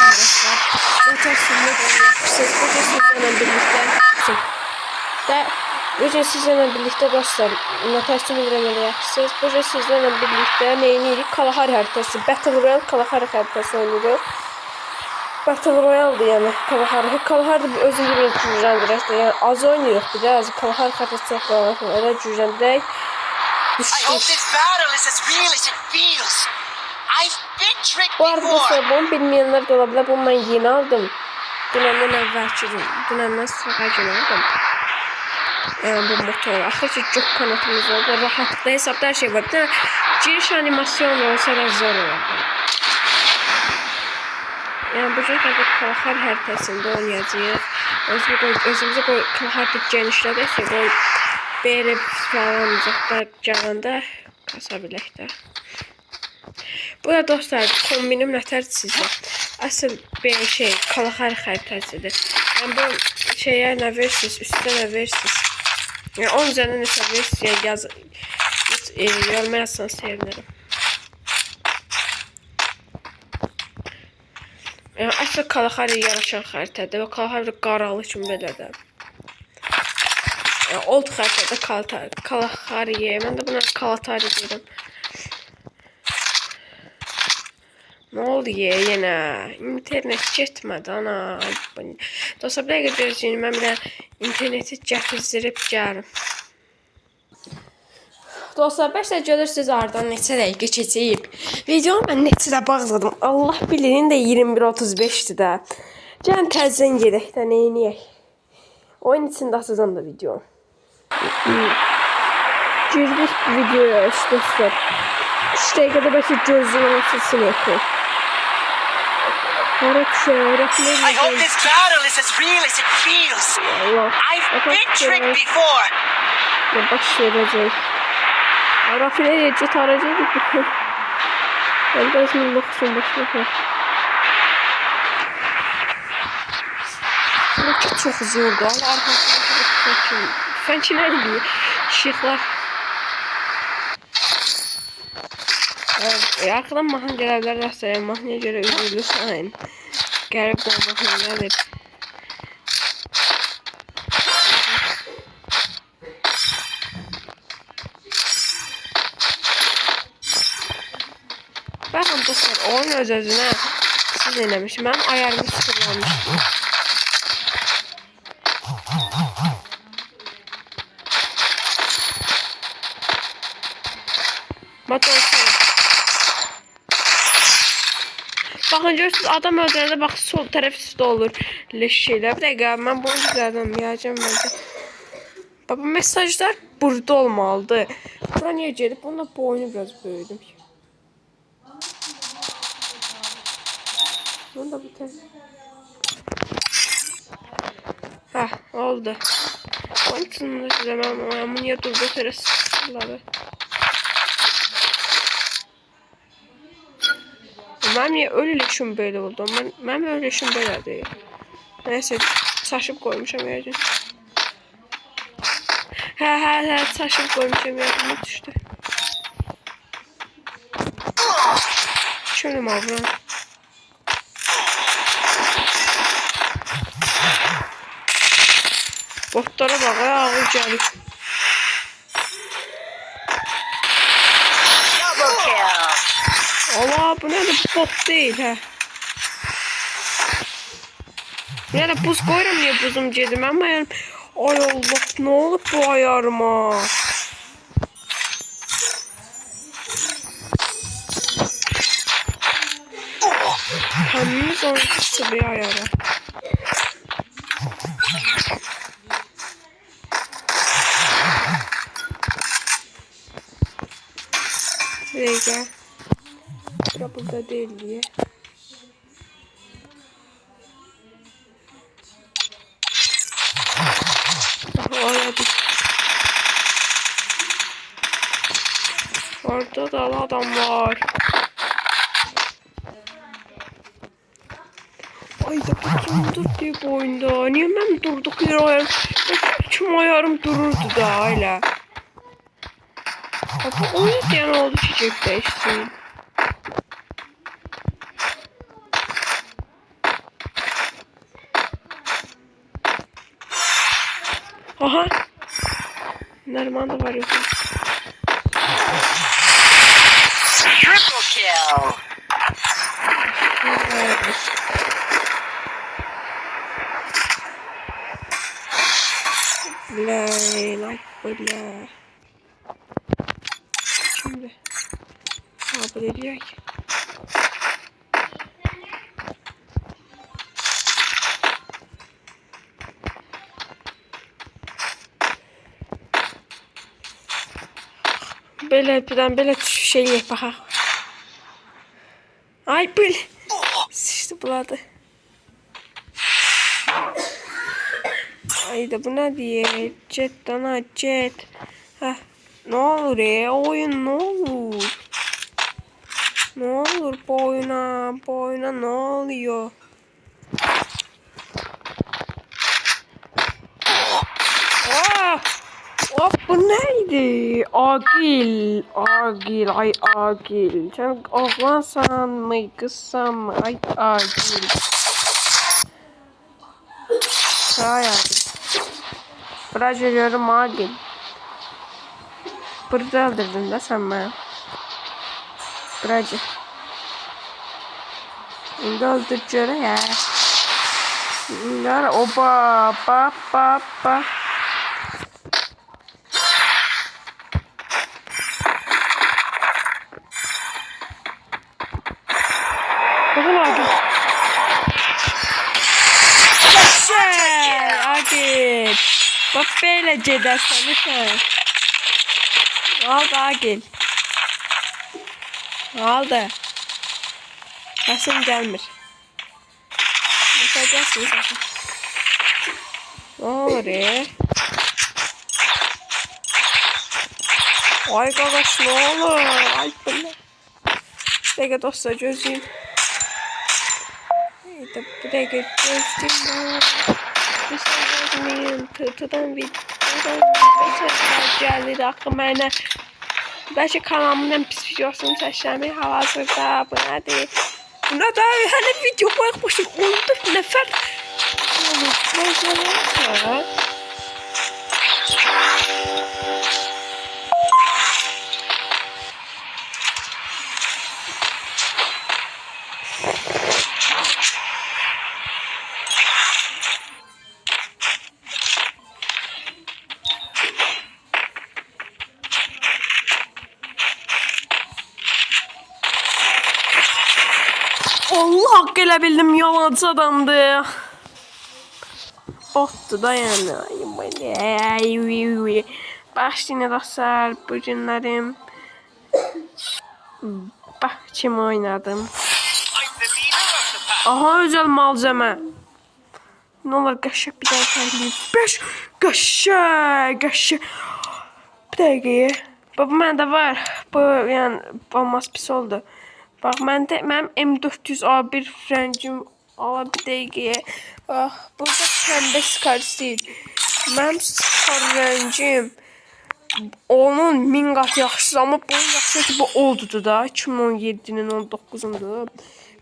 arkadaşlar. Natasya'nın yapmışsınız. Bugün sizlerle birlikte bugün sizlerle birlikte dostlar Natasya'nı izlemeli yapmışsınız. Bugün sizlerle birlikte neyini Kalahari haritası Battle Royale Kalahari haritası oynuyoruz. Battle Royale'dı yani Kalahari. Kalahari özünü biraz cüzdandır. Yani az oynuyoruz bir de az Kalahari haritası yapıyoruz. Öyle cüzdandır. Bu arada dostlar bunu bilmeyenler de olabilir. Bunu ben yeni aldım. Dünenden evvelki gün. Dünenden sonra gün aldım. Yani bu motor. Axırca çok kanatımız oldu. Rahatlıkla hesapta her şey var. Bir tane giriş animasyonu olsa da zor olur. Yani bu cüzdanı Kalahari haritasında oynayacağız. Özümüzü Kalahari genişlədək ki, belə falan uzaqda gələndə qasa bilək də. Bu da dostlar kombinim nətərdir sizə? Asıl bir şey Kalahari xəritəsidir. Yəni bu şeyə nə verirsiniz, üstə nə verirsiniz? Yəni 10 üzərindən neçə verirsiniz? Yoruma yazsanız sevinirim. Yəni əsl Kalahari yaraşan xəritədir və Kalahari qaralı kimi belədir. Yəni old xəritədə Kalahariyə, mən də buna Kalatari deyirəm. Ne oldu ya yine? İnternet getmədi ana. Dostlar bir dəqiqə gözləyin. Mən bir interneti gətirib gəlim. Dostlar 5 də görürsünüz aradan neçə dəqiqə keçib. Videonu mən neçə də bağladım. Allah bilir də 21:35-dir də. Gəlin təzədən gedək də neyniyək. Oyun içində açacağım da video. Girdik videoya dostlar. 3 dəqiqədə belki gözlərim silsin ekran. I hope this battle is as real as it feels. I've been tricked before. Ya baş verəcək. Rafine'ye jet aracıydı. Ben de şimdi bakışım başına. Bu çok zordu. Arkasında Fençi ne diyor? Şıklar. Arkadan mahan görevler rastlayın. Mahniye göre üzülürsen. Gəlib olmaq nədir? Baxın dostlar, oyun öz-özünə siz eləmişim. Mənim ayarımı sıfırlanmışım. Motor. Bakın görürsünüz adam öldürəndə bax sol tərəf üstə olur leş şeylər. Bir dəqiqə mən bunu düzəltməyəcəm məncə. Bax bu mesajlar burada olmalıdır. Bura niyə gedib? Bununla bu oyunu biraz böyüdüm. Bunu da bitir. Hə, oldu. Onun üçün də sizə mən niyə durdu tərəsləri. Mənim niyə ölüşüm belə oldu? Mənim ölüşüm belə deyil. Nəysə, çaşıb qoymuşam yəqin. Hə, çaşıb qoymuşam yəqin düşdü. Şöyle avram. Botlara bax, ağır gəlib. Allah bu nədir? Bot deyil hə. Yəni buz qoyuram niyə buzum gedir? Mən mənim ay Allah nə olub bu ayarıma? Həmimiz oyuncusu bir ayara. Rega. Bura burada değil diye. Orada da adam var. Ay da dur diye bu oyunda. Niye ben durduk yere ayarım? Tüm ayarım dururdu da hala. Bu oyun diyen oldu çiçek değiştireyim. Aha. Nərman da var yoxsa. Triple kill. Like böyle. Şimdi kabul edecek. Böyle şey yapar. Ay böyle. Sıçtı buladı. Ay da bu ne diye? Jet dana jet. Heh. Ne olur oyun ne olur? Ne olur bu oyuna ne oluyor? Aa! Oh, bu neydi? Agil. Ay Agil. Sen oğlansan mı kızsan mı? Ay Agil. Ay Agil. Bırak veriyorum Agil. Burada öldürdün de sen bana. Bırak. Şimdi öldürücü ya. Şimdi oba ba. Bakın Agil. Agil. Bak böyle cedersen lütfen. Ne oldu Agil? Ne oldu? Sesim gelmir. Mesajlasın sesim. Ne olur Ay qardaş ne olur? Ay belə. Dəqiqə dostlar gözləyim. Bu dəqiqə gözləyim. Bir sözləyim. Tırtıdan videodan mesajlar gəlir axı mənə. Bəlkə kanalımın ən pis videosunu çəkmişəm hal-hazırda. Bu nədir? Buna da hələ video qoyaqmışım. 14 nəfər olur. Məzələn. Allah haqqı elə bildim yalancı adamdı. Botdu da yəni. Başlayın dostlar bu günlərim. Bax kim oynadım. Aha özəl malzəmə. Nə olar qəşəng bir daha təhliyim. 5 qəşəng. Bir dəqiqəyə. Bu məndə var. Bu yəni olmaz pis oldu. Bax mənim M400A1 rəngim ala bir dəqiqəyə. Bax burada pəmbə skar istəyir. Mənim skar rəngim onun 1000 qat yaxşısı, amma bu yaxşı ki bu oldudu da 2017-nin 19-undur.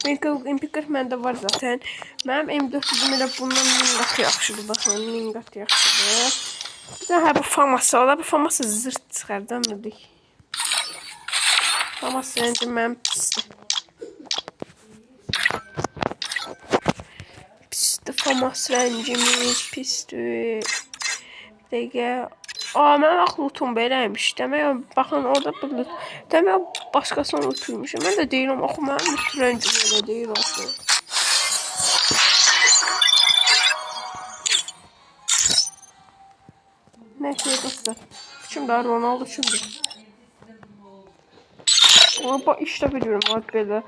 MP40 məndə var zaten. Mənim M400-üm elə bundan 1000 qat yaxşıdır. Baxın 1000 qat yaxşıdır. Bir də bu famasa ola. Bu famasa zırt çıxar dönmürdük. Famas rəngim mənim pisdir. Pisdir famas rəngimiz pisdir. Bir dəqiqə. Mən vaxt lootum beləymiş. Demək, baxın orada bu loot. Demək, başqasının lootuymuş. Mən də deyirəm, axı mənim loot rəngim elə deyil axı. Nəysə, dostlar. Kimdir? Ronaldo kimdir? Ama işte biliyorum bak böyle.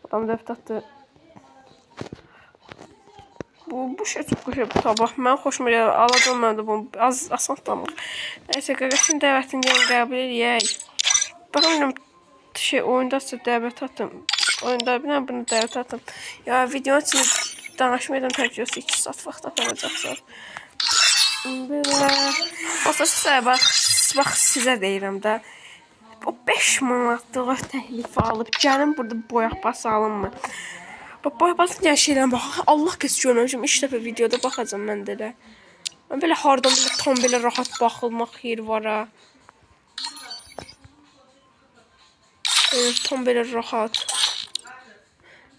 Adam deftatı. Bu şey çok güzel bu tabak. Ben hoşuma gelir. Alacağım ben de bunu. Az asanlamak. Neyse qardaşın dəvətini qəbul edək. Baxın şey oyundasa dəvət atım. Oyunda bilən bunu dəvət atım. Ya videonun içində danışmayacağım təcrübəsi 2 saat vaxt aparacaqsınız. Belə. Osasa bax sizə deyirəm də. O 5 manatlığa təklif alıb gəlin burada boyaq bası alınmı? Bax boyaq basınca şeydən bax Allah kəs görməmişəm 3 dəfə videoda baxacağam mən də elə. Mən belə hardan belə tam belə rahat baxılmaq yeri var ha. Tam belə rahat.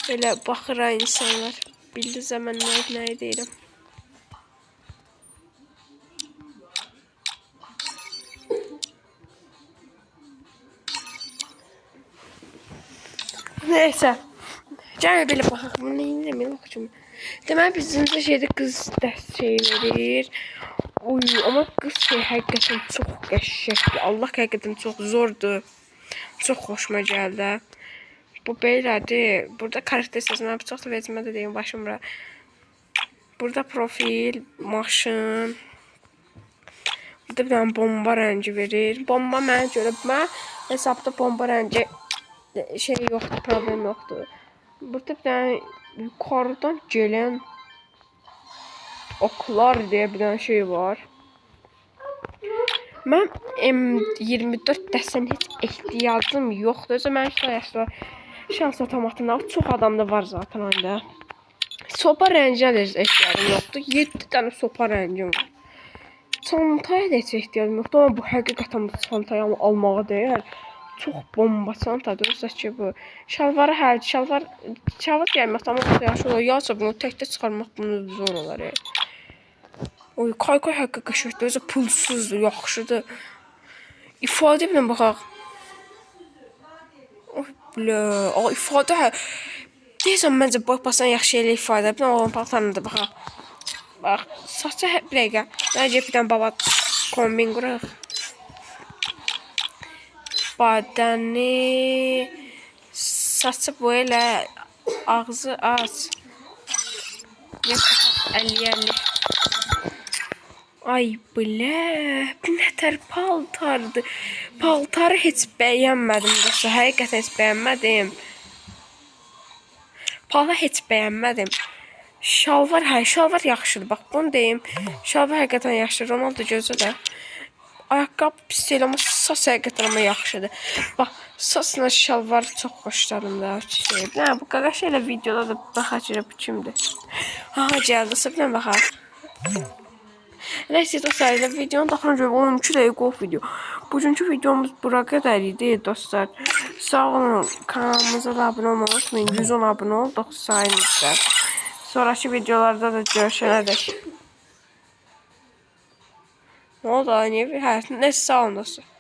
Belə baxır ha insanlar. Bildinizə mən nə deyirəm. Neyse. Gəl belə baxaq. Bunu neyinləməyəm baxacağım. Deməli bizim də şeydə qız dəst şey verir. Oy, amma qız şey həqiqətən çox qəşəngdir. Allah həqiqətən çox zordur. Çox xoşuma gəldi. Bu belədir. Burada karakter sözünə çox da vecimə də deyim başımra. Burada profil, maşın. Burada bir dənə bomba rəngi verir. Bomba mənə görə mən hesabda bomba rəngi şey yoxdur, problem yoxdur. Burada bir dənə yukarıdan gələn oklar deyə bir dənə şey var. Mən M24 dəsən heç ehtiyacım yoxdur. Özü mən yaşlı şans otomatında çox adamda var zaten oyunda. Sopa rəngine də ehtiyacım yoxdur. 7 dənə sopa rəngim var. Çantaya da heç ehtiyacım yoxdur. Amma bu həqiqətən bu çantayı almağa deyil. Çox bomba çantadır. Özəs ki bu. Şalvarı hər şalvar gəlmək tamam yaxşı olur. Yoxsa bunu təkdə çıxarmaq bunu zor olar. Oy, kay həqiqətən özü pulsuzdur, yaxşıdır. İfadə ilə baxaq. Oy, blə, ifadə deyəsən məncə basan yaxşı elə ifadə. Bir olan paltarına da baxaq. Bax, saçı bir dəqiqə. Məncə bir dənə baba kombin quraq. Badəni, saçı bu elə, ağzı az. Yaxaq 50-50. Ay blə, bu nətər paltardır. Paltarı heç bəyənmədim dostlar. Həqiqətən heç bəyənmədim. Paltarı heç bəyənmədim. Şalvar, şalvar yaxşıdır. Bax bunu deyim. Şalvar həqiqətən yaxşıdır. Ronaldo gözü də. Ayaqqabı pis deyil, amma saç həqiqətən amma yaxşıdır. Bax, saçla şalvar çox xoşladım da. Nə, bu qaqaş elə videoda da baxacaq bu kimdir. Ha, gəldi. Səbdən baxaq. Neyse dostlar, videonun daxilən görə 12 dəqiqə olub video. Bugünkü videomuz bura qədər idi dostlar. Sağ olun, kanalımıza da abunə olmayı unutmayın. 110 abunə olduq sayınızda. Sonraki videolarda da görüşənə dək. Ne oldu? Niye bir hayatın? Neyse sağ olun dostlar.